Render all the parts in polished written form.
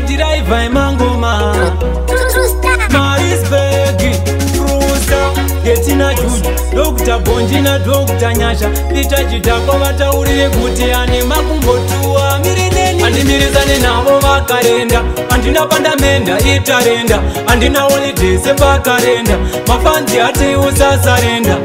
madhiraivha emangoma Marisburg Frusa Getina Juju Dr. Bonji na Dr. Nyasha Peter Chidako vataurire kuti ane makumbotua mirineni andimirizane navo vakarenda andina pandamenda itarenda andina holidays pakarenda mafanzi ati usasarenda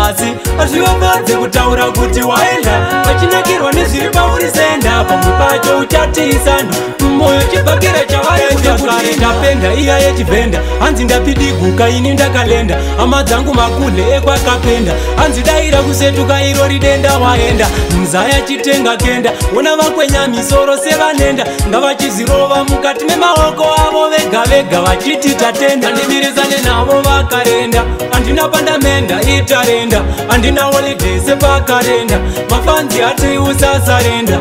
asi azvivafadze kutaura kuti waenda vachinakirwa nezviri paurisenda pamwe pacho uchatiisana moyo chibhakera chavaenda kare ndapenda iya yechivhenda hanzi ndapidiguka ini ndakalenda hama dzangu makudle ekwakapenda hanzi daira kusetuka iro ridenda waenda muzaya chitenga kenda ona vakwenya misoro sevanenda ngavachizirova mukati memaoko avo vega vega vachiti tatenda ndimirizane navo vakarenda andina pandamenda itarenda andina holidays pakarenda mafanzi ati usasarenda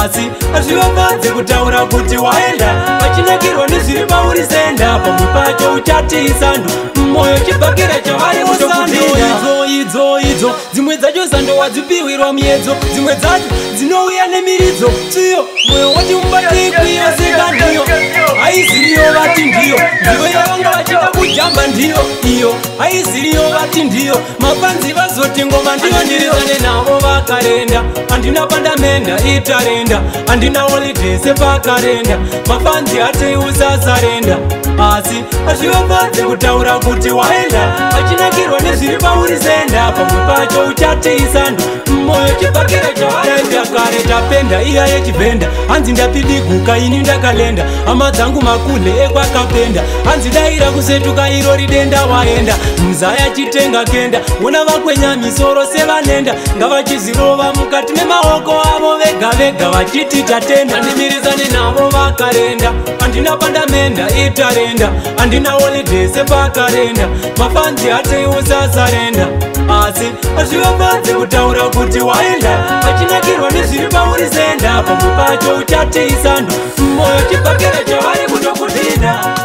asi azvivafadze kutaura kuti waenda vachinakirwa nezviri paurisenda pamwe pacho uchatiisandu moyo chibhakera chavari idzo dzimwe dzacho zando wadzipiwirwa miedzo dzimwe dzacho dzinouya nemiridzo tsiyo moyo wati mubatikwiyo sekandiyo haiziriyo vati ndiyo ndiyo yavanga vachida kujamba ndiyo iyo haiziriyo vati ndiyo mafanzi vazoti ngoma ndiyo ndirizane navo vakarenda andina pandamenda itarenda andina holidays pakarenda mafanzi ati usasarenda asi azvivafadze kutaura kuti waenda vachinakirwa nezviri paurisenda pamwe pacho uchatiisandu moyo chibhakera chavaenda kare tapenda iya yechivhenda hanzi ndapidiguka ini ndakalenda hama dzangu makudle ekwakapenda hanzi daira kusetuka iro ridenda waenda muzaya chitenga kenda ona vakwenya misoro sevanenda ngavachizirova mukati memaoko avo vega vega vachiti tatenda ndimirizane navo vakarenda andina pandamenda itarenda andina holidays pakarenda mafanzi ati usasarenda asi azvivafadze kutaura kuti waenda vachinakirwa nezviri paurisenda pamwe pacho uchatiisandu moyo chibhakera chavari kutokudina